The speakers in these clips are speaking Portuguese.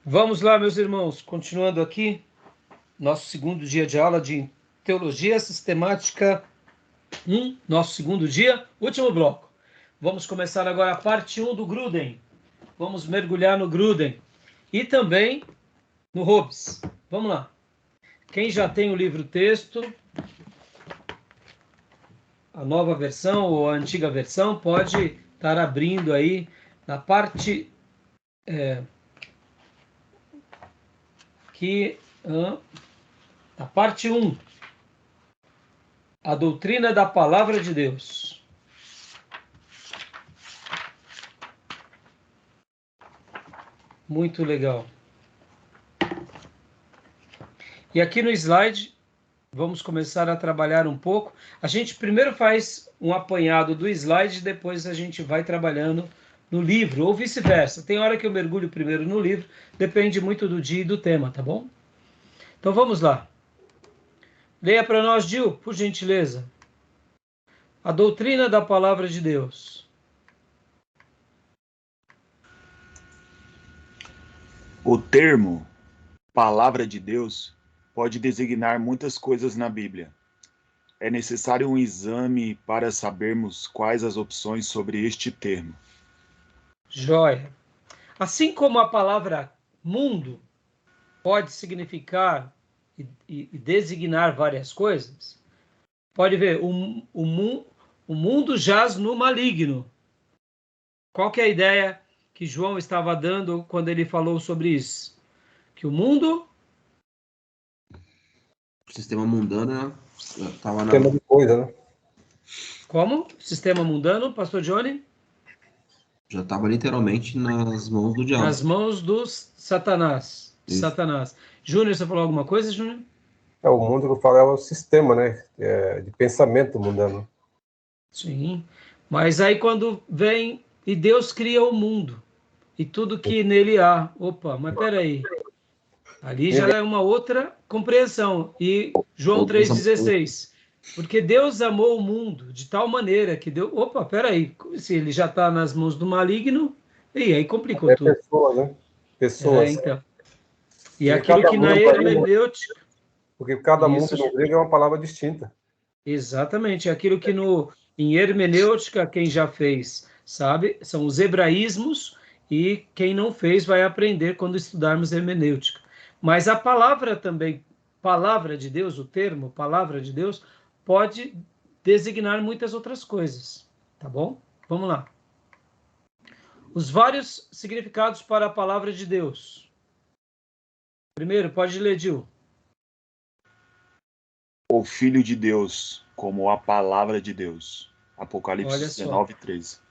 Vamos lá, meus irmãos, continuando aqui, nosso segundo dia de aula de Teologia Sistemática 1, nosso segundo dia, último bloco. Vamos começar agora a parte 1 do Gruden. Vamos mergulhar no Gruden e também no Hobbes. Vamos lá. Quem já tem o livro-texto, a nova versão ou a antiga versão, pode estar abrindo aí na parte a parte 1, a doutrina da palavra de Deus. Muito legal. E aqui no slide, vamos começar a trabalhar um pouco. A gente primeiro faz um apanhado do slide, depois a gente vai trabalhando no livro, ou vice-versa. Tem hora que eu mergulho primeiro no livro, depende muito do dia e do tema, tá bom? Então vamos lá. Leia para nós, Gil, por gentileza. A doutrina da palavra de Deus. O termo palavra de Deus pode designar muitas coisas na Bíblia. É necessário um exame para sabermos quais as opções sobre este termo. Joia. Assim como a palavra mundo pode significar e designar várias coisas, pode ver, o mundo jaz no maligno. Qual que é a ideia que João estava dando quando ele falou sobre isso? Que o mundo... O sistema mundano estava na... Sistema de coisa, né? Como? Sistema mundano, pastor Johnny? Já estava literalmente nas mãos do diabo. Nas mãos dos Satanás. Isso. Satanás. Júnior, você falou alguma coisa, Júnior? O mundo que eu falo é o sistema, né? De pensamento mundano. Sim. Mas aí quando vem e Deus cria o mundo e tudo que nele há. Opa, mas peraí. Ali já é uma outra compreensão. E João 3,16. Porque Deus amou o mundo de tal maneira que deu... Opa, peraí. Se ele já está nas mãos do maligno, e aí complicou tudo. Pessoas, né? Pessoas. Então. E aquilo que na hermenêutica... Porque cada mundo Isso. no grego é uma palavra distinta. Exatamente. Aquilo que em hermenêutica, quem já fez, sabe? São os hebraísmos, e quem não fez vai aprender quando estudarmos hermenêutica. Mas a palavra também, palavra de Deus, o termo palavra de Deus, pode designar muitas outras coisas, tá bom? Vamos lá. Os vários significados para a palavra de Deus. Primeiro, pode ler, Gil. O Filho de Deus, como a palavra de Deus. Apocalipse 19:13.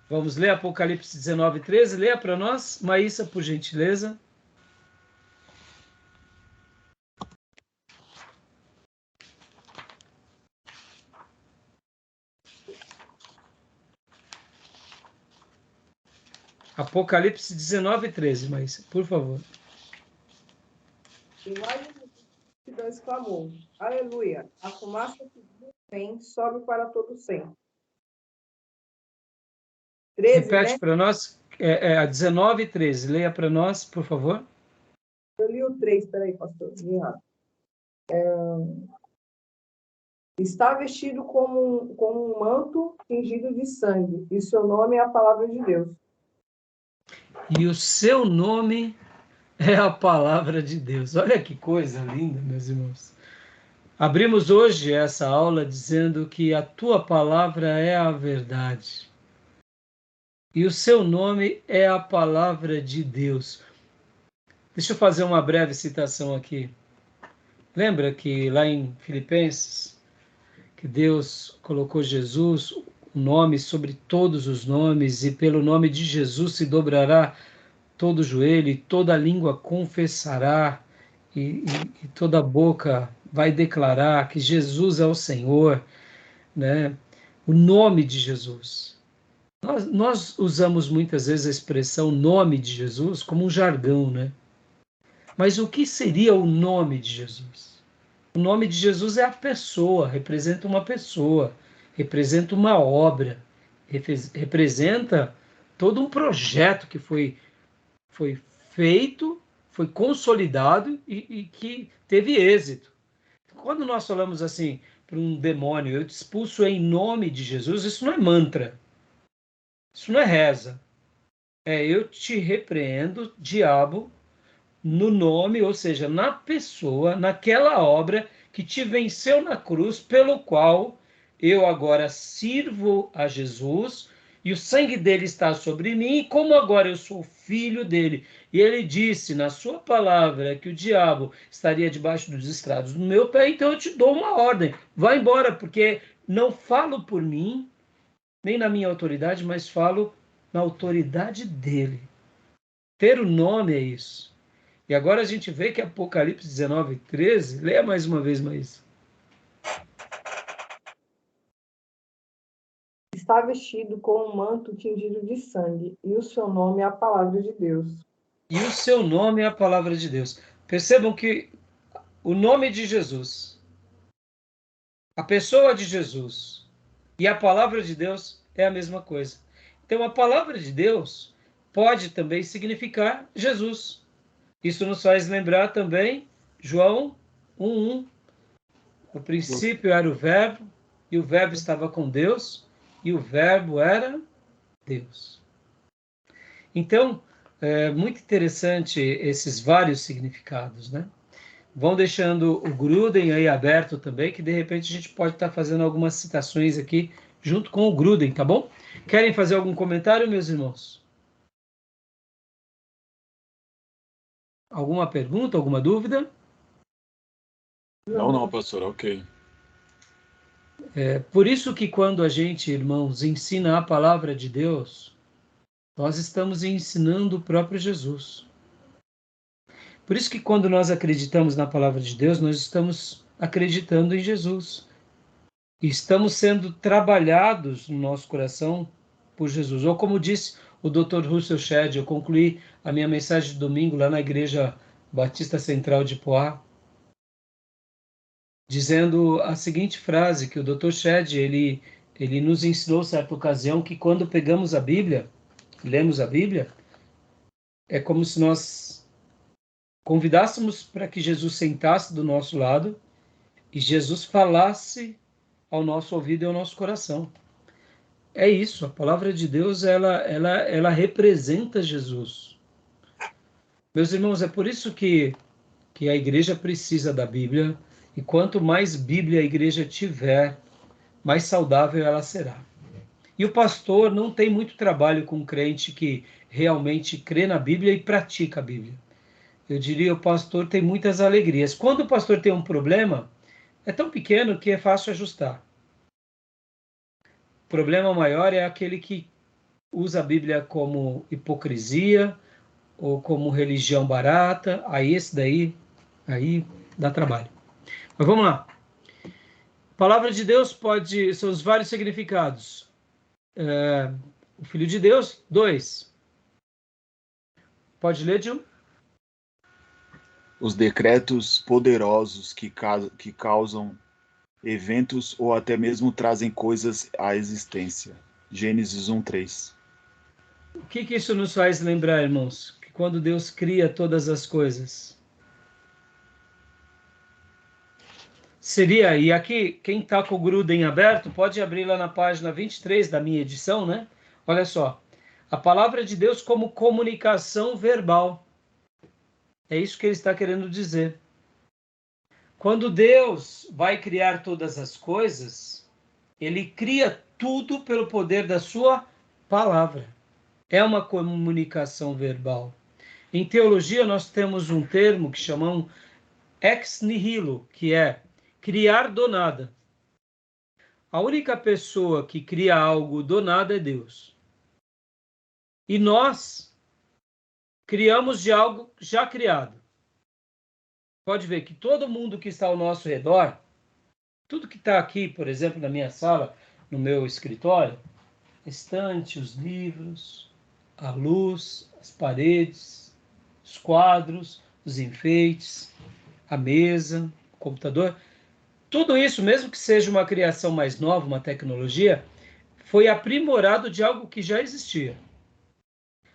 Vamos ler Apocalipse 19:13. Leia para nós, Maísa, por gentileza. Apocalipse 19:13, Maísa, por favor. E mais uma multidão exclamou: Aleluia! A fumaça que vem sobe para todo sempre. 13, Repete, né? para nós, a 19:13. Leia para nós, por favor. Eu li o 3, peraí, pastor. Está vestido com um manto tingido de sangue, e seu nome é a palavra de Deus. E o seu nome é a palavra de Deus. Olha que coisa linda, meus irmãos. Abrimos hoje essa aula dizendo que a tua palavra é a verdade. E o seu nome é a palavra de Deus. Deixa eu fazer uma breve citação aqui. Lembra que lá em Filipenses, que Deus colocou Jesus, o nome sobre todos os nomes, e pelo nome de Jesus se dobrará todo o joelho, e toda língua confessará, e toda boca vai declarar que Jesus é o Senhor, né? O nome de Jesus. Nós usamos muitas vezes a expressão nome de Jesus como um jargão, né? Mas o que seria o nome de Jesus? O nome de Jesus é a pessoa, representa uma pessoa, representa uma obra, representa todo um projeto que foi feito, foi consolidado e que teve êxito. Quando nós falamos assim para um demônio, eu te expulso em nome de Jesus, isso não é mantra, isso não é reza. Eu te repreendo, diabo, no nome, ou seja, na pessoa, naquela obra que te venceu na cruz, pelo qual eu agora sirvo a Jesus, e o sangue dele está sobre mim, e como agora eu sou filho dele, e ele disse na sua palavra que o diabo estaria debaixo dos estrados do meu pé, então eu te dou uma ordem, vai embora, porque não falo por mim, nem na minha autoridade, mas falo na autoridade dele. Ter o nome é isso. E agora a gente vê que Apocalipse 19:13, leia mais uma vez, Maísa. Está vestido com um manto tingido de sangue, e o seu nome é a palavra de Deus. E o seu nome é a palavra de Deus. Percebam que o nome de Jesus, a pessoa de Jesus e a palavra de Deus é a mesma coisa. Então a palavra de Deus pode também significar Jesus. Isso nos faz lembrar também João 1:1. No princípio era o verbo, e o verbo estava com Deus, e o verbo era Deus. Então, é muito interessante esses vários significados, né? Vão deixando o Gruden aí aberto também, que de repente a gente pode estar fazendo algumas citações aqui junto com o Gruden, tá bom? Querem fazer algum comentário, meus irmãos? Alguma pergunta, alguma dúvida? Não, pastor, ok. Por isso que quando a gente, irmãos, ensina a palavra de Deus, nós estamos ensinando o próprio Jesus. Por isso que quando nós acreditamos na palavra de Deus, nós estamos acreditando em Jesus. E estamos sendo trabalhados no nosso coração por Jesus. Ou como disse o Dr. Russell Shedd, eu concluí a minha mensagem de domingo lá na Igreja Batista Central de Poá, dizendo a seguinte frase, que o Dr. Shedd, ele nos ensinou certa ocasião que quando pegamos a Bíblia, lemos a Bíblia, é como se nós convidássemos para que Jesus sentasse do nosso lado e Jesus falasse ao nosso ouvido e ao nosso coração. É isso, a palavra de Deus, ela representa Jesus. Meus irmãos, é por isso que a igreja precisa da Bíblia, e quanto mais Bíblia a igreja tiver, mais saudável ela será. E o pastor não tem muito trabalho com um crente que realmente crê na Bíblia e pratica a Bíblia. Eu diria, o pastor tem muitas alegrias. Quando o pastor tem um problema, é tão pequeno que é fácil ajustar. O problema maior é aquele que usa a Bíblia como hipocrisia ou como religião barata. Aí esse daí, aí dá trabalho. Mas vamos lá. A palavra de Deus são os vários significados. O Filho de Deus, 2. Pode ler, Gil? Os decretos poderosos que causam eventos ou até mesmo trazem coisas à existência. Gênesis 1:3. O que isso nos faz lembrar, irmãos? Que quando Deus cria todas as coisas, seria, e aqui, quem está com o Gruden aberto, pode abrir lá na página 23 da minha edição, né? Olha só, a palavra de Deus como comunicação verbal. É isso que ele está querendo dizer. Quando Deus vai criar todas as coisas, ele cria tudo pelo poder da sua palavra. É uma comunicação verbal. Em teologia, nós temos um termo que chamam ex nihilo, que é criar do nada. A única pessoa que cria algo do nada é Deus. E nós criamos de algo já criado. Pode ver que todo mundo que está ao nosso redor, tudo que está aqui, por exemplo, na minha sala, no meu escritório, a estante, os livros, a luz, as paredes, os quadros, os enfeites, a mesa, o computador, tudo isso, mesmo que seja uma criação mais nova, uma tecnologia, foi aprimorado de algo que já existia.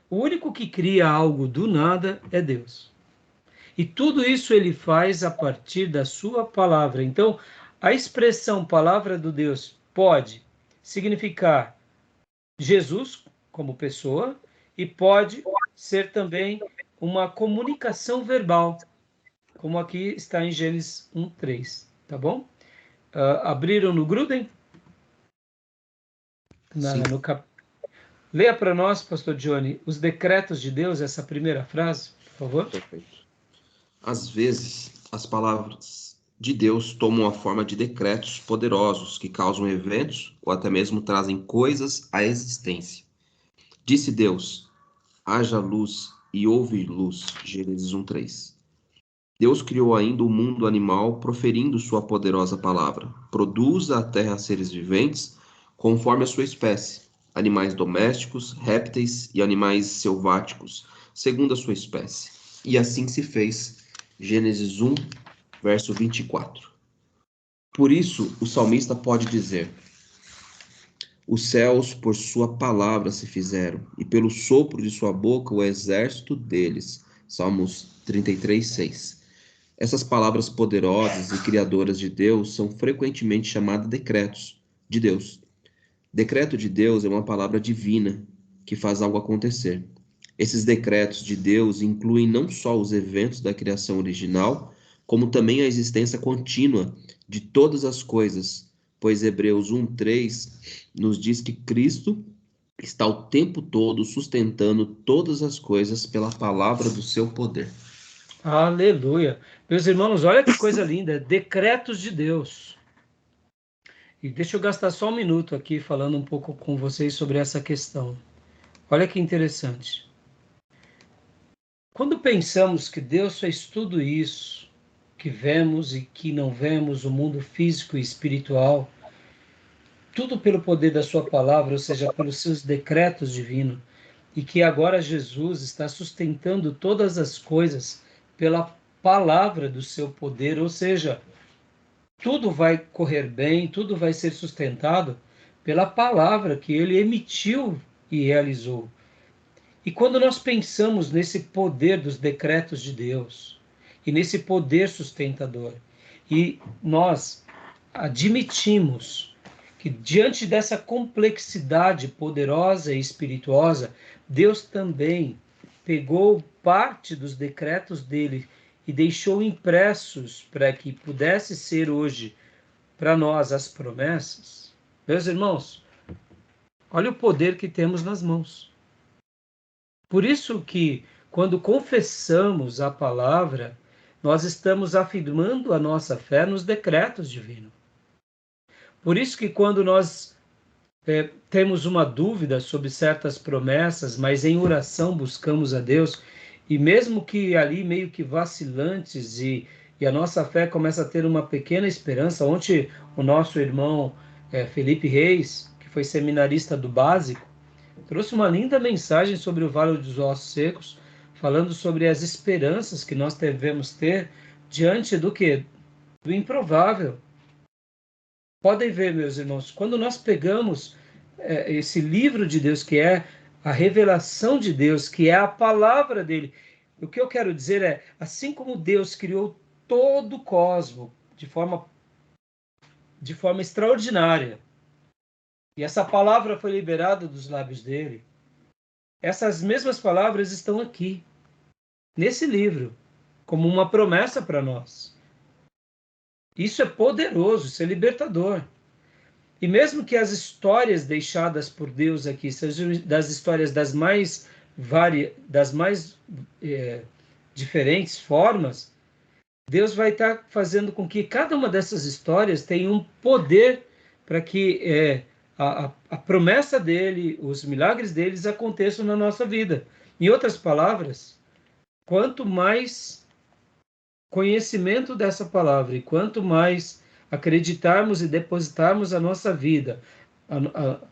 O único que cria algo do nada é Deus. E tudo isso ele faz a partir da sua palavra. Então, a expressão palavra do Deus pode significar Jesus como pessoa e pode ser também uma comunicação verbal, como aqui está em Gênesis 1:3, tá bom? Abriram no Gruden? Sim. Leia para nós, pastor Johnny, os decretos de Deus, essa primeira frase, por favor. Perfeito. Às vezes, as palavras de Deus tomam a forma de decretos poderosos que causam eventos ou até mesmo trazem coisas à existência. Disse Deus: haja luz e houve luz. Gênesis 1:3. Deus criou ainda o mundo animal proferindo sua poderosa palavra. Produza a terra seres viventes conforme a sua espécie, animais domésticos, répteis e animais selváticos, segundo a sua espécie. E assim se fez. Gênesis 1, verso 24. Por isso, o salmista pode dizer: os céus por sua palavra se fizeram, e pelo sopro de sua boca o exército deles. Salmos 33:6. Essas palavras poderosas e criadoras de Deus são frequentemente chamadas decretos de Deus. Decreto de Deus é uma palavra divina que faz algo acontecer. Esses decretos de Deus incluem não só os eventos da criação original, como também a existência contínua de todas as coisas, pois Hebreus 1:3 nos diz que Cristo está o tempo todo sustentando todas as coisas pela palavra do seu poder. Aleluia. Meus irmãos, olha que coisa linda, decretos de Deus. E deixa eu gastar só um minuto aqui falando um pouco com vocês sobre essa questão. Olha que interessante. Quando pensamos que Deus fez tudo isso, que vemos e que não vemos, o mundo físico e espiritual, tudo pelo poder da sua palavra, ou seja, pelos seus decretos divinos, e que agora Jesus está sustentando todas as coisas pela palavra do seu poder, ou seja, tudo vai correr bem, tudo vai ser sustentado pela palavra que ele emitiu e realizou. E quando nós pensamos nesse poder dos decretos de Deus e nesse poder sustentador, e nós admitimos que diante dessa complexidade poderosa e espirituosa, Deus também pegou parte dos decretos dele e deixou impressos para que pudesse ser hoje para nós as promessas. Meus irmãos, olha o poder que temos nas mãos. Por isso que, quando confessamos a palavra, nós estamos afirmando a nossa fé nos decretos divinos. Por isso que quando nós temos uma dúvida sobre certas promessas, mas em oração buscamos a Deus, e mesmo que ali meio que vacilantes e a nossa fé começa a ter uma pequena esperança. Ontem o nosso irmão Felipe Reis, que foi seminarista do básico, trouxe uma linda mensagem sobre o Vale dos Ossos Secos, falando sobre as esperanças que nós devemos ter diante do quê? Do improvável. Podem ver, meus irmãos, quando nós pegamos esse livro de Deus, que é a revelação de Deus, que é a palavra dele, o que eu quero dizer é, assim como Deus criou todo o cosmos de forma extraordinária, e essa palavra foi liberada dos lábios dele, essas mesmas palavras estão aqui, nesse livro, como uma promessa para nós. Isso é poderoso, isso é libertador. E mesmo que as histórias deixadas por Deus aqui sejam das histórias das mais diferentes formas, Deus vai estar fazendo com que cada uma dessas histórias tenha um poder para que a promessa dele, os milagres deles aconteçam na nossa vida. Em outras palavras, quanto mais conhecimento dessa palavra e quanto mais acreditarmos e depositarmos a nossa vida,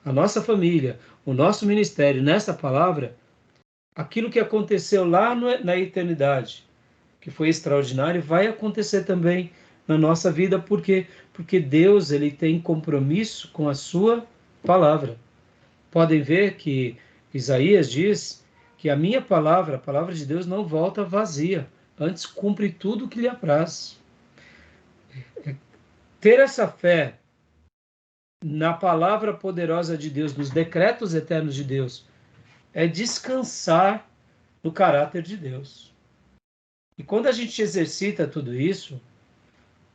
a nossa família, o nosso ministério nessa palavra, aquilo que aconteceu lá na eternidade, que foi extraordinário, vai acontecer também na nossa vida. Por quê? Porque Deus ele tem compromisso com a sua palavra. Podem ver que Isaías diz que a minha palavra, a palavra de Deus, não volta vazia, antes cumpre tudo o que lhe apraz. Ter essa fé na palavra poderosa de Deus, nos decretos eternos de Deus, é descansar no caráter de Deus. E quando a gente exercita tudo isso,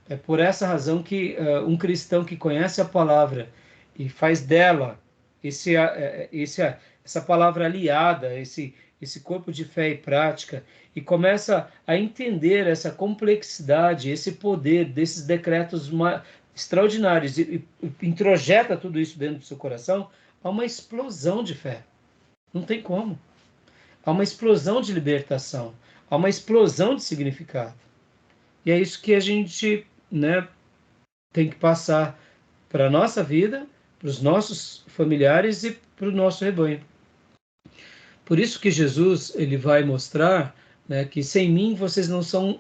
é por essa razão que um cristão que conhece a palavra e faz dela essa palavra aliada, esse corpo de fé e prática, e começa a entender essa complexidade, esse poder desses decretos extraordinários, e introjeta tudo isso dentro do seu coração, há uma explosão de fé. Não tem como. Há uma explosão de libertação, há uma explosão de significado. E é isso que a gente, tem que passar para a nossa vida, para os nossos familiares e para o nosso rebanho. Por isso que Jesus ele vai mostrar, que sem mim vocês não são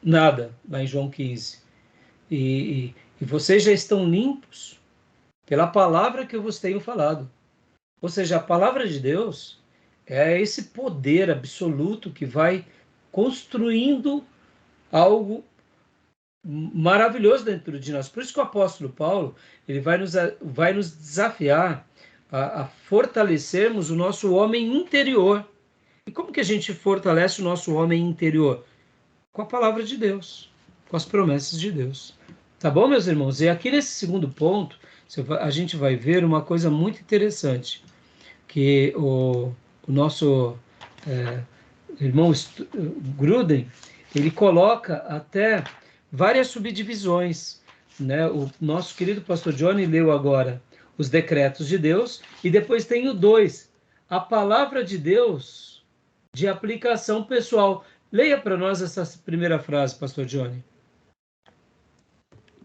nada, lá em João 15. E vocês já estão limpos pela palavra que eu vos tenho falado. Ou seja, a palavra de Deus é esse poder absoluto que vai construindo algo maravilhoso dentro de nós. Por isso que o apóstolo Paulo ele vai nos desafiar a fortalecermos o nosso homem interior. E como que a gente fortalece o nosso homem interior? Com a palavra de Deus, com as promessas de Deus. Tá bom, meus irmãos? E aqui nesse segundo ponto, a gente vai ver uma coisa muito interessante, que o nosso irmão Gruden, ele coloca até várias subdivisões, O nosso querido pastor Johnny leu agora os decretos de Deus, e depois tem o 2, a palavra de Deus de aplicação pessoal. Leia para nós essa primeira frase, pastor Johnny.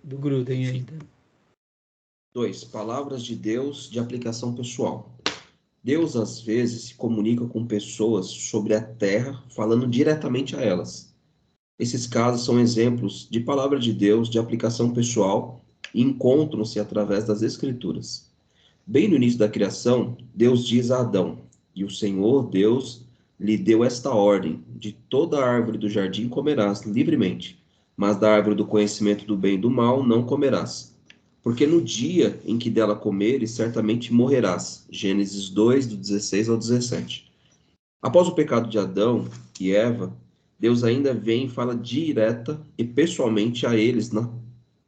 Do Gruden ainda. 2. Palavras de Deus de aplicação pessoal. Deus, às vezes, se comunica com pessoas sobre a terra, falando diretamente a elas. Esses casos são exemplos de palavra de Deus de aplicação pessoal e encontram-se através das Escrituras. Bem no início da criação, Deus diz a Adão, e o Senhor Deus lhe deu esta ordem: de toda a árvore do jardim comerás livremente, mas da árvore do conhecimento do bem e do mal não comerás. Porque no dia em que dela comeres, certamente morrerás. Gênesis 2, do 16 ao 17. Após o pecado de Adão e Eva, Deus ainda vem e fala direta e pessoalmente a eles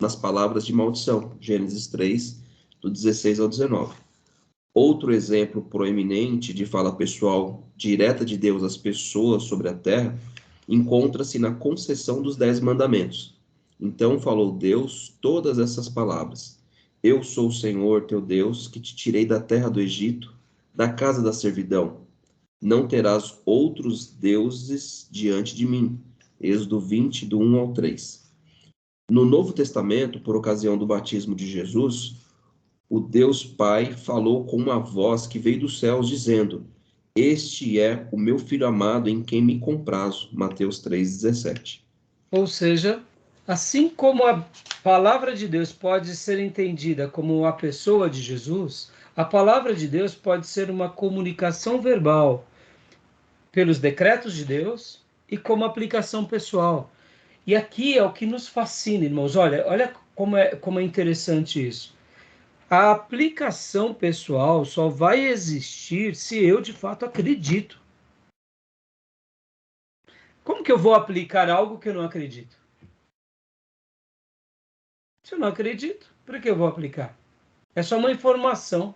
nas palavras de maldição. Gênesis 3, do 16 ao 19. Outro exemplo proeminente de fala pessoal direta de Deus às pessoas sobre a terra encontra-se na concessão dos 10 mandamentos. Então falou Deus todas essas palavras: Eu sou o Senhor teu Deus, que te tirei da terra do Egito, da casa da servidão. Não terás outros deuses diante de mim. Êxodo 20, do 1 ao 3. No Novo Testamento, por ocasião do batismo de Jesus, o Deus Pai falou com uma voz que veio dos céus, dizendo: Este é o meu Filho amado, em quem me comprazo. Mateus 3,17. Ou seja, assim como a palavra de Deus pode ser entendida como a pessoa de Jesus, a palavra de Deus pode ser uma comunicação verbal pelos decretos de Deus e como aplicação pessoal. E aqui é o que nos fascina, irmãos. Olha como é interessante isso. A aplicação pessoal só vai existir se eu de fato acredito. Como que eu vou aplicar algo que eu não acredito? Se eu não acredito, por que eu vou aplicar? É só uma informação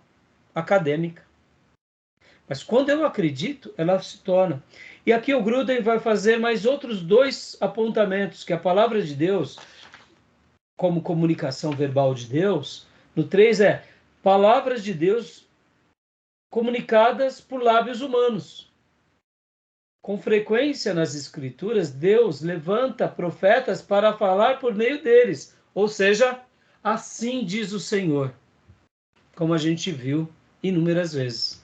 acadêmica. Mas quando eu acredito, ela se torna. E aqui o Gruden vai fazer mais outros 2 apontamentos, que a palavra de Deus, como comunicação verbal de Deus, no 3 é palavras de Deus comunicadas por lábios humanos. Com frequência nas Escrituras, Deus levanta profetas para falar por meio deles. Ou seja, assim diz o Senhor, como a gente viu inúmeras vezes.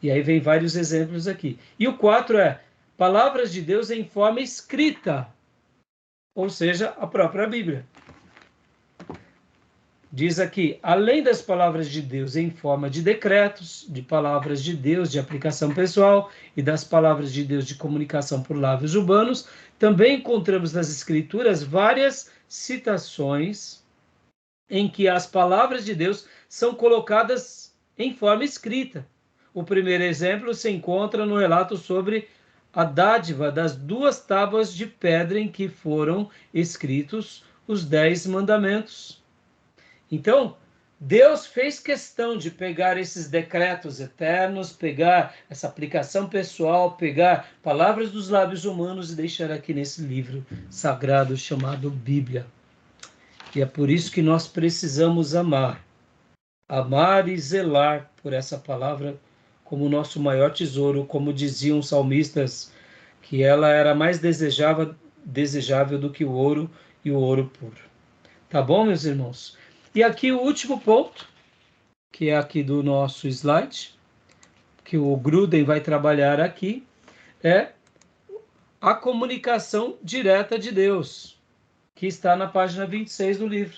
E aí vem vários exemplos aqui. E o 4 é palavras de Deus em forma escrita, ou seja, a própria Bíblia. diz aqui, além das palavras de Deus em forma de decretos, de palavras de Deus de aplicação pessoal e das palavras de Deus de comunicação por lábios humanos, também encontramos nas Escrituras várias citações em que as palavras de Deus são colocadas em forma escrita. O primeiro exemplo se encontra no relato sobre a dádiva das 2 tábuas de pedra em que foram escritos os 10 mandamentos. Então, Deus fez questão de pegar esses decretos eternos, pegar essa aplicação pessoal, pegar palavras dos lábios humanos e deixar aqui nesse livro sagrado chamado Bíblia. E é por isso que nós precisamos amar e zelar por essa palavra como nosso maior tesouro, como diziam os salmistas, que ela era mais desejável do que o ouro e o ouro puro. Tá bom, meus irmãos? E aqui o último ponto, que é aqui do nosso slide, que o Gruden vai trabalhar aqui, é a comunicação direta de Deus, que está na página 26 do livro.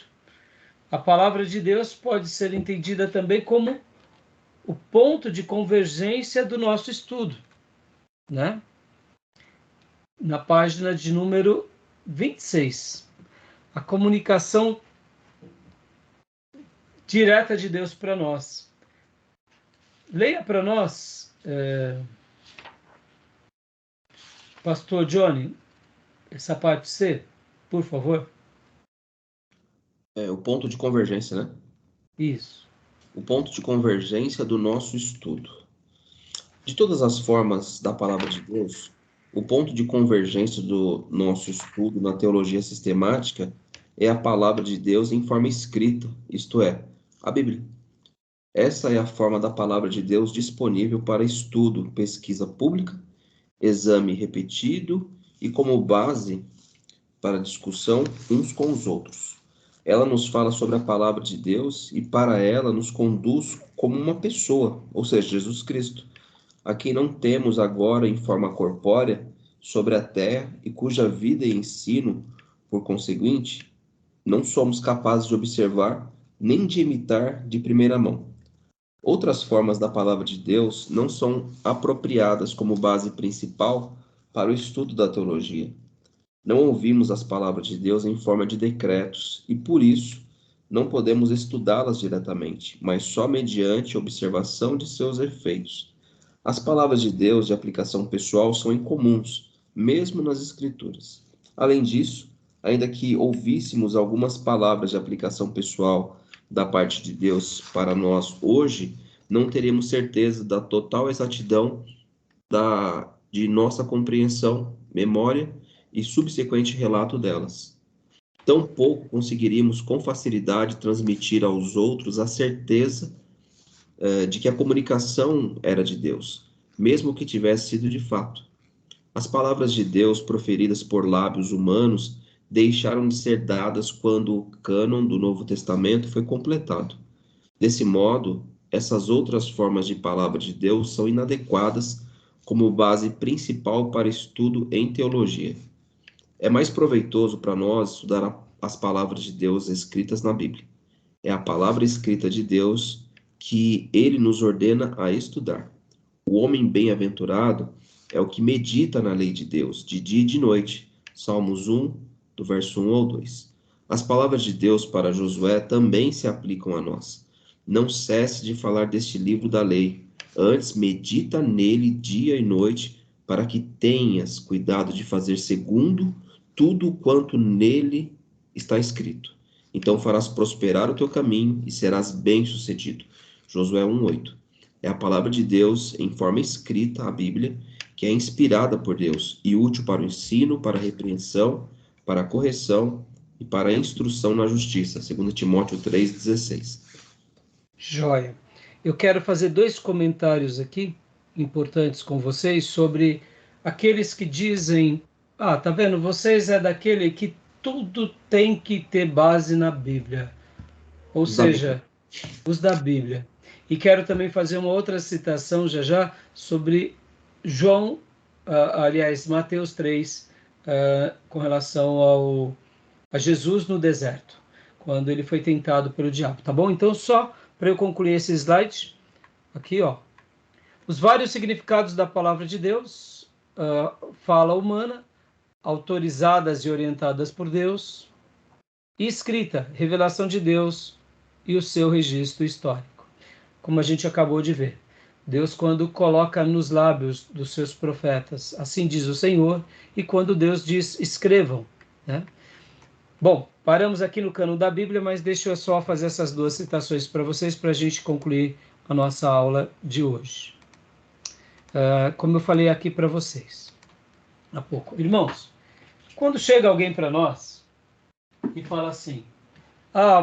A palavra de Deus pode ser entendida também como o ponto de convergência do nosso estudo, né? Na página de número 26. A comunicação direta de Deus para nós. Leia para nós, Pastor Johnny, essa parte C, por favor. O ponto de convergência, né? Isso. O ponto de convergência do nosso estudo. De todas as formas da palavra de Deus, o ponto de convergência do nosso estudo na teologia sistemática é a palavra de Deus em forma escrita, isto é, a Bíblia. Essa é a forma da palavra de Deus disponível para estudo, pesquisa pública, exame repetido e como base para discussão uns com os outros. Ela nos fala sobre a palavra de Deus e para ela nos conduz como uma pessoa, ou seja, Jesus Cristo, a quem não temos agora em forma corpórea sobre a terra e cuja vida e ensino, por conseguinte, não somos capazes de observar nem de imitar de primeira mão. Outras formas da palavra de Deus não são apropriadas como base principal para o estudo da teologia. Não ouvimos as palavras de Deus em forma de decretos e, por isso, não podemos estudá-las diretamente, mas só mediante observação de seus efeitos. As palavras de Deus de aplicação pessoal são incomuns, mesmo nas Escrituras. Além disso, ainda que ouvíssemos algumas palavras de aplicação pessoal da parte de Deus para nós hoje, não teremos certeza da total exatidão de nossa compreensão, memória e subsequente relato delas. Tampouco conseguiríamos com facilidade transmitir aos outros a certeza de que a comunicação era de Deus, mesmo que tivesse sido de fato. As palavras de Deus proferidas por lábios humanos deixaram de ser dadas quando o cânon do Novo Testamento foi completado. Desse modo, essas outras formas de palavra de Deus são inadequadas como base principal para estudo em teologia. É mais proveitoso para nós estudar as palavras de Deus escritas na Bíblia. É a palavra escrita de Deus que ele nos ordena a estudar. O homem bem-aventurado é o que medita na lei de Deus, de dia e de noite. Salmos 1, do verso 1 ao 2. As palavras de Deus para Josué também se aplicam a nós. Não cesse de falar deste livro da lei. Antes, medita nele dia e noite, para que tenhas cuidado de fazer segundo tudo quanto nele está escrito. Então farás prosperar o teu caminho e serás bem-sucedido. Josué 1:8. É a palavra de Deus em forma escrita, a Bíblia, que é inspirada por Deus e útil para o ensino, para a repreensão, para a correção e para a instrução na justiça. 2 Timóteo 3,16. Joia. Eu quero fazer 2 comentários aqui importantes com vocês sobre aqueles que dizem: tá vendo? Vocês é daquele que tudo tem que ter base na Bíblia. Ou seja, os da Bíblia. E quero também fazer uma outra citação já sobre Mateus 3, com relação a Jesus no deserto. quando ele foi tentado pelo diabo, tá bom? Então, só para eu concluir esse slide, aqui, ó, os vários significados da palavra de Deus, fala humana, autorizadas e orientadas por Deus, e escrita, revelação de Deus e o seu registro histórico, como a gente acabou de ver. Deus, quando coloca nos lábios dos seus profetas, assim diz o Senhor, e quando Deus diz, escrevam, né? Bom, paramos aqui no cânon da Bíblia, mas deixa eu só fazer essas duas citações para vocês, para a gente concluir a nossa aula de hoje. Como eu falei aqui para vocês há pouco. Irmãos, quando chega alguém para nós e fala assim,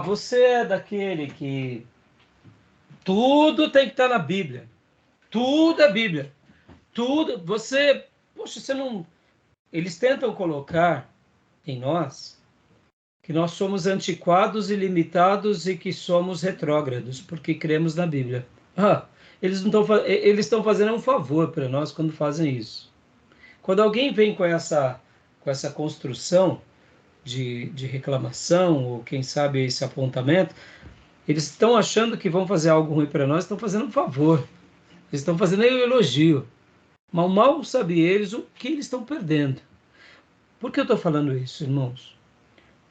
você é daquele que tudo tem que estar na Bíblia, tudo é Bíblia, tudo, poxa, você não... Eles tentam colocar em nós que nós somos antiquados e limitados e que somos retrógrados, porque cremos na Bíblia. Eles estão fazendo um favor para nós quando fazem isso. Quando alguém vem com essa construção de reclamação, ou quem sabe esse apontamento, eles estão achando que vão fazer algo ruim para nós, estão fazendo um favor. Eles estão fazendo um elogio. Mas mal sabem eles o que eles estão perdendo. Por que eu estou falando isso, irmãos?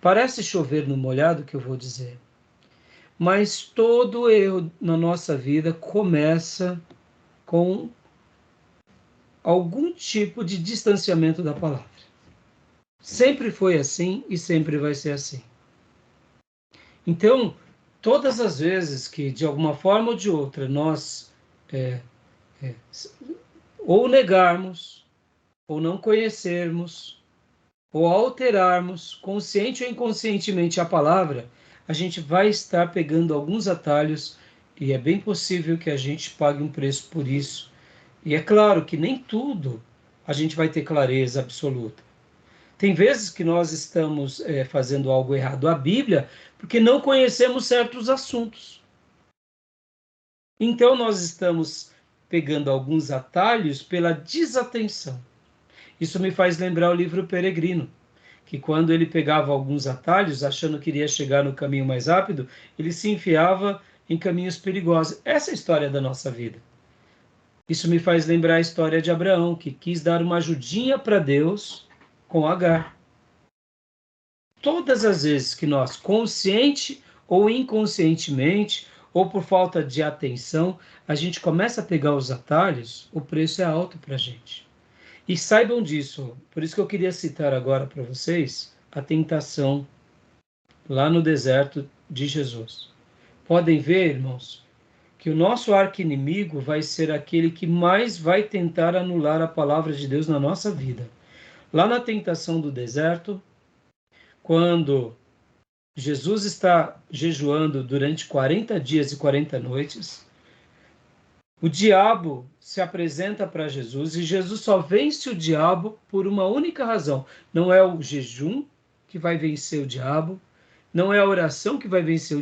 Parece chover no molhado que eu vou dizer. Mas todo erro na nossa vida começa com algum tipo de distanciamento da palavra. Sempre foi assim e sempre vai ser assim. Então, todas as vezes que, de alguma forma ou de outra, nós ou negarmos, ou não conhecermos, ou alterarmos, consciente ou inconscientemente, a palavra, a gente vai estar pegando alguns atalhos e é bem possível que a gente pague um preço por isso. E é claro que nem tudo a gente vai ter clareza absoluta. Tem vezes que nós estamos fazendo algo errado à Bíblia porque não conhecemos certos assuntos. Então nós estamos pegando alguns atalhos pela desatenção. Isso me faz lembrar o livro Peregrino, que quando ele pegava alguns atalhos, achando que iria chegar no caminho mais rápido, ele se enfiava em caminhos perigosos. Essa é a história da nossa vida. Isso me faz lembrar a história de Abraão, que quis dar uma ajudinha para Deus com Agar. Todas as vezes que nós, consciente ou inconscientemente, ou por falta de atenção, a gente começa a pegar os atalhos, o preço é alto para a gente. E saibam disso, por isso que eu queria citar agora para vocês a tentação lá no deserto de Jesus. Podem ver, irmãos, que o nosso arqui-inimigo vai ser aquele que mais vai tentar anular a palavra de Deus na nossa vida. Lá na tentação do deserto, quando Jesus está jejuando durante 40 dias e 40 noites, o diabo se apresenta para Jesus e Jesus só vence o diabo por uma única razão. Não é o jejum que vai vencer o diabo, não é a oração que vai vencer o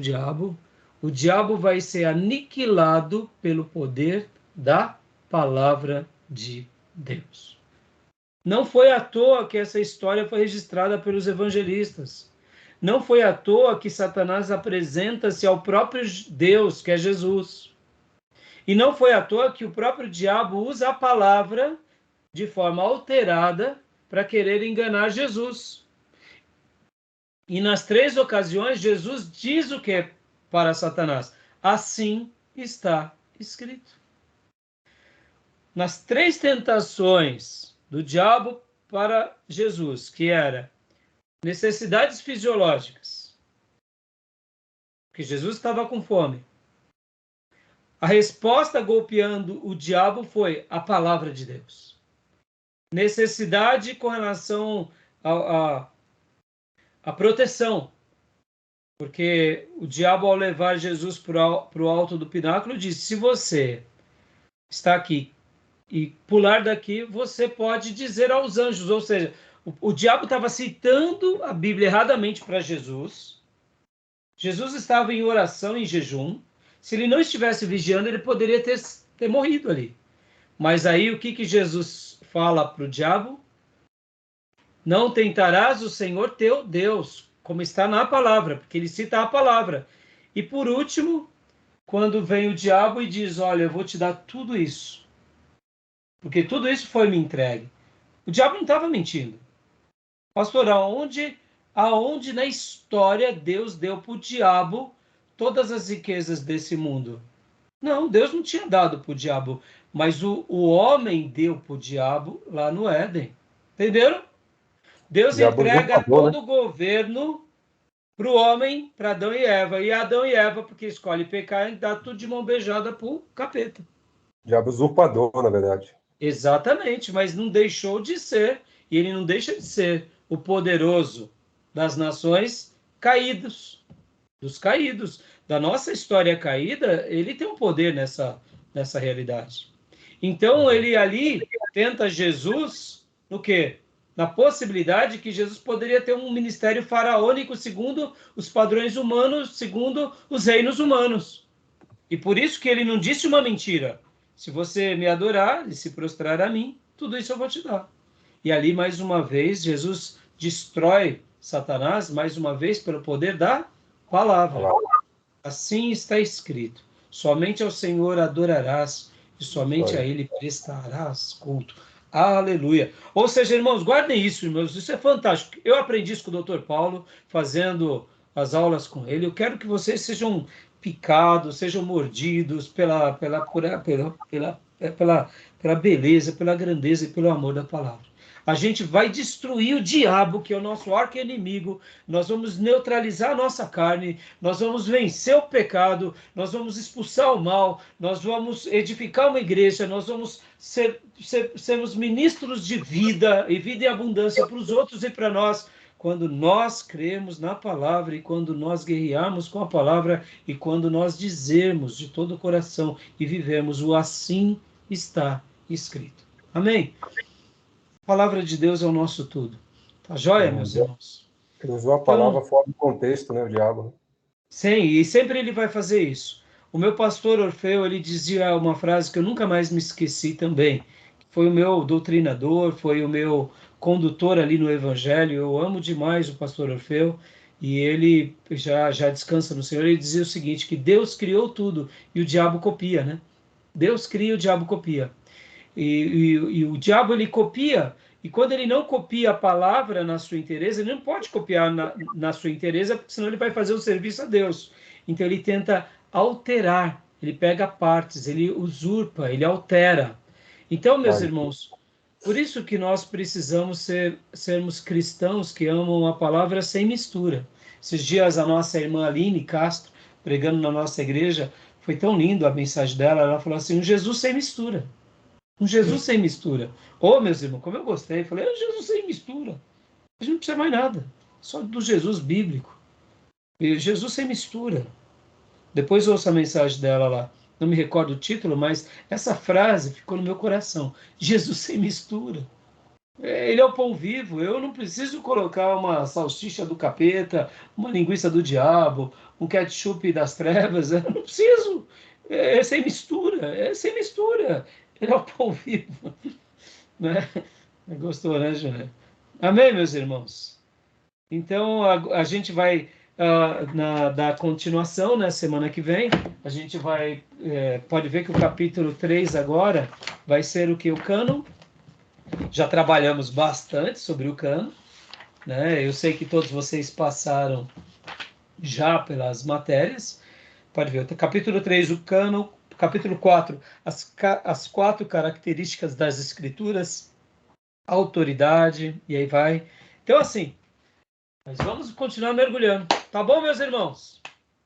diabo vai ser aniquilado pelo poder da palavra de Deus. Não foi à toa que essa história foi registrada pelos evangelistas. Não foi à toa que Satanás apresenta-se ao próprio Deus, que é Jesus. E não foi à toa que o próprio diabo usa a palavra de forma alterada para querer enganar Jesus. E nas 3 ocasiões, Jesus diz o que para Satanás? Assim está escrito. Nas 3 tentações do diabo para Jesus, que era necessidades fisiológicas, porque Jesus estava com fome. A resposta golpeando o diabo foi a palavra de Deus. Necessidade com relação à proteção. Porque o diabo, ao levar Jesus para o alto do pináculo, disse, se você está aqui e pular daqui, você pode dizer aos anjos. Ou seja, o diabo estava citando a Bíblia erradamente para Jesus. Jesus estava em oração, em jejum. Se ele não estivesse vigiando, ele poderia ter morrido ali. Mas aí o que Jesus fala para o diabo? Não tentarás o Senhor teu Deus. como está na palavra, porque ele cita a palavra. E por último, quando vem o diabo e diz, olha, eu vou te dar tudo isso, porque tudo isso foi me entregue. O diabo não estava mentindo. Pastor, aonde na história Deus deu para o diabo todas as riquezas desse mundo? Não, Deus não tinha dado para o diabo, mas o homem deu para o diabo lá no Éden. Entenderam? Deus Diabo entrega usurpador, todo né? o governo para o homem, para Adão e Eva. E Adão e Eva, porque escolhe pecar, dá tudo de mão beijada para o capeta. Diabo usurpador, na verdade. Exatamente, mas não deixou de ser, e ele não deixa de ser o poderoso das nações caídos, dos caídos. Da nossa história caída, ele tem um poder nessa realidade. Então, ele ali tenta Jesus no quê? Na possibilidade que Jesus poderia ter um ministério faraônico segundo os padrões humanos, segundo os reinos humanos. E por isso que ele não disse uma mentira. Se você me adorar e se prostrar a mim, tudo isso eu vou te dar. E ali, mais uma vez, Jesus destrói Satanás, mais uma vez, pelo poder da palavra. Assim está escrito: somente ao Senhor adorarás e somente a Ele prestarás culto. Aleluia. Ou seja, irmãos, guardem isso, irmãos, isso é fantástico. Eu aprendi isso com o Dr. Paulo, fazendo as aulas com ele. Eu quero que vocês sejam picados, sejam mordidos pela beleza, pela grandeza e pelo amor da palavra. A gente vai destruir o diabo, que é o nosso arqui-inimigo, nós vamos neutralizar a nossa carne, nós vamos vencer o pecado, nós vamos expulsar o mal, nós vamos edificar uma igreja, nós vamos sermos ministros de vida e vida em abundância para os outros e para nós, quando nós cremos na palavra e quando nós guerrearmos com a palavra e quando nós dizermos de todo o coração e vivemos o assim está escrito. Amém? A palavra de Deus é o nosso tudo. Tá joia, meus irmãos? Ele usou a Então, palavra fora do contexto, né, o diabo. sim, e sempre ele vai fazer isso. O meu pastor Orfeu, ele dizia uma frase que eu nunca mais me esqueci também. Foi o meu doutrinador, foi o meu condutor ali no Evangelho. Eu amo demais o pastor Orfeu e ele já descansa no Senhor. Ele dizia o seguinte, que Deus criou tudo e o diabo copia, né? Deus cria, o diabo copia. E o diabo, ele copia, e quando ele não copia a palavra na sua inteireza, ele não pode copiar na sua inteireza, porque senão ele vai fazer o serviço a Deus. Então ele tenta alterar, ele pega partes, ele usurpa, ele altera. Então, meus irmãos, por isso que nós precisamos sermos cristãos que amam a palavra sem mistura. Esses dias a nossa irmã Aline Castro, pregando na nossa igreja, foi tão lindo a mensagem dela, ela falou assim, um Jesus sem mistura. Um Jesus sem mistura. Ô, meus irmãos, como eu gostei. Falei, é um Jesus sem mistura. A gente não precisa mais nada. Só do Jesus bíblico. E Jesus sem mistura. Depois ouço a mensagem dela lá. Não me recordo o título, mas essa frase ficou no meu coração. Jesus sem mistura. Ele é o pão vivo. Eu não preciso colocar uma salsicha do capeta, uma linguiça do diabo, um ketchup das trevas. Eu não preciso. É sem mistura. É sem mistura. Ele é o pão vivo. Né? Gostou, né, Júnior? Amém, meus irmãos? Então, a gente vai dar continuação na semana que vem. A gente vai, pode ver que o capítulo 3 agora vai ser o que? O cânon. Já trabalhamos bastante sobre o cânon, né? Eu sei que todos vocês passaram já pelas matérias. Pode ver, capítulo 3, o cânon. Capítulo 4, as 4 características das escrituras, autoridade, e aí vai. Então, assim, mas vamos continuar mergulhando. Tá bom, meus irmãos?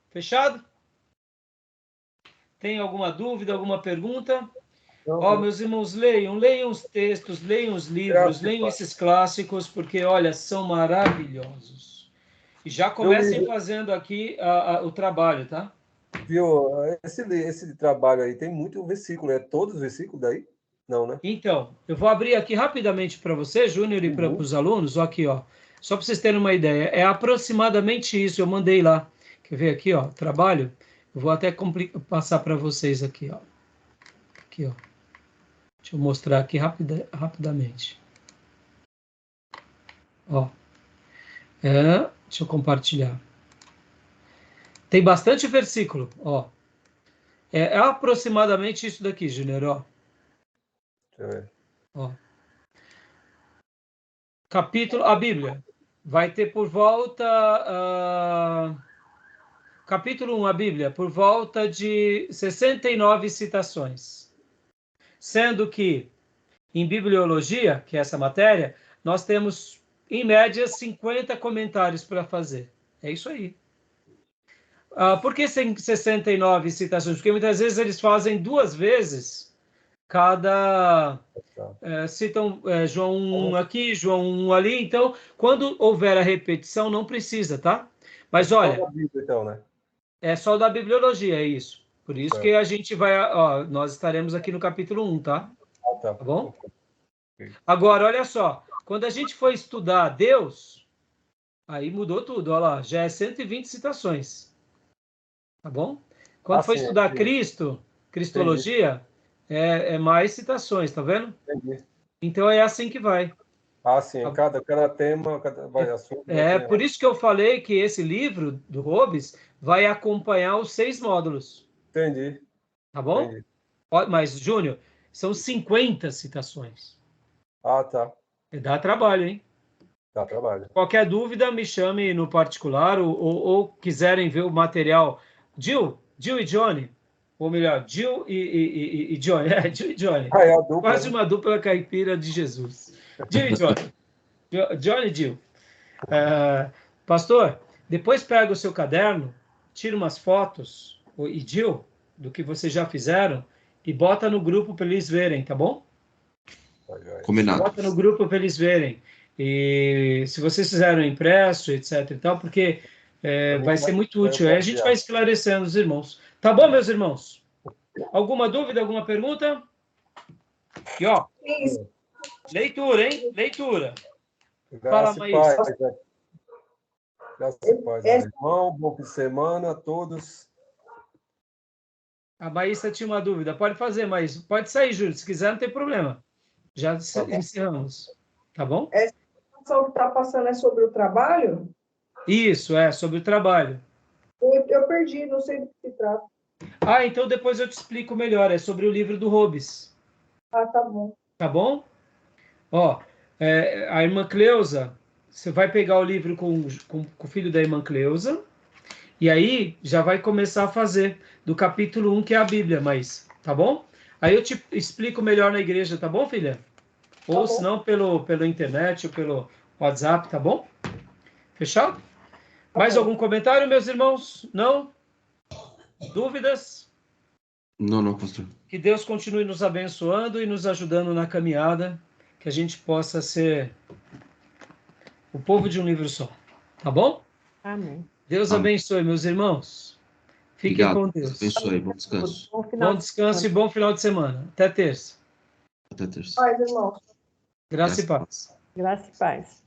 Fechado? Tem alguma dúvida, alguma pergunta? Ó, meus irmãos, leiam os textos, leiam os livros, leiam esses clássicos, porque, olha, são maravilhosos. E já comecem fazendo aqui o trabalho, tá? Viu? Esse trabalho aí tem muito versículo, é todos os versículos daí? Não, né? Então, eu vou abrir aqui rapidamente para você, Júnior, e para os alunos, ó, aqui, ó. Só para vocês terem uma ideia, é aproximadamente isso, eu mandei lá. Quer ver aqui, ó, trabalho? Eu vou até passar para vocês aqui, ó. Aqui, ó. Deixa eu mostrar aqui rapidamente. Ó. Deixa eu compartilhar. Tem bastante versículo, ó. É aproximadamente isso daqui, Júnior, ó. Deixa eu ver. Ó. Capítulo, a Bíblia vai ter por volta, capítulo 1, a Bíblia, por volta de 69 citações. Sendo que, em bibliologia, que é essa matéria, nós temos, em média, 50 comentários para fazer. É isso aí. Por que 69 citações? Porque muitas vezes eles fazem 2 vezes cada... citam João 1 aqui, João 1 ali. Então, quando houver a repetição, não precisa, tá? Mas olha, então, né? é só da bibliologia, é isso. Por isso que a gente vai... Ó, nós estaremos aqui no capítulo 1, tá? Tá bom? Agora, olha só. Quando a gente for estudar Deus, aí mudou tudo. Olha lá, já é 120 citações. Tá bom? Quando for estudar Cristo, Cristologia, é mais citações, tá vendo? Entendi. Então é assim que vai. Sim, cada tema, vai assunto. Por isso que eu falei que esse livro do Hobbes vai acompanhar os 6 módulos. Entendi. Tá bom? Entendi. Mas, Júnior, são 50 citações. Tá. Dá trabalho, hein? Dá trabalho. Qualquer dúvida, me chame no particular ou quiserem ver o material. Jill e Johnny. Ou melhor, Jill e Johnny. Jill e Johnny. É a dupla, Quase uma dupla caipira de Jesus. Jill e Johnny. Johnny e Jill. Pastor, depois pega o seu caderno, tira umas fotos, e Jill, do que vocês já fizeram, e bota no grupo para eles verem, tá bom? Combinado. Bota no grupo para eles verem. E se vocês fizeram impresso, etc e tal, porque vai ser muito útil. Aí a gente vai esclarecendo os irmãos. Tá bom, meus irmãos? Alguma dúvida, alguma pergunta? E ó, leitura, hein? Leitura. Fala, Maísa. Graças e paz, irmão. Bom fim de semana a todos. A Maísa tinha uma dúvida. Pode fazer, mas pode sair, Júlio. Se quiser, não tem problema. Já encerramos. Tá bom? Essa informação que está passando é sobre o trabalho? Isso, sobre o trabalho. Eu perdi, não sei do que se trata. Então depois eu te explico melhor. É sobre o livro do Hobbes. Tá bom. Tá bom? Ó, a irmã Cleusa, você vai pegar o livro com o filho da irmã Cleusa, e aí já vai começar a fazer do capítulo 1, que é a Bíblia, mas, tá bom? Aí eu te explico melhor na igreja, tá bom, filha? Ou se não, pelo internet ou pelo WhatsApp, tá bom? Fechado? Mais algum comentário, meus irmãos? Não? Dúvidas? Não, pastor. Que Deus continue nos abençoando e nos ajudando na caminhada, que a gente possa ser o povo de um livro só. Tá bom? Amém. Deus abençoe, meus irmãos. Fiquem com Deus. Deus abençoe. Bom descanso. Bom descanso e bom final de semana. Até terça. Até terça. Paz, irmão. Graça e paz. Graça e paz.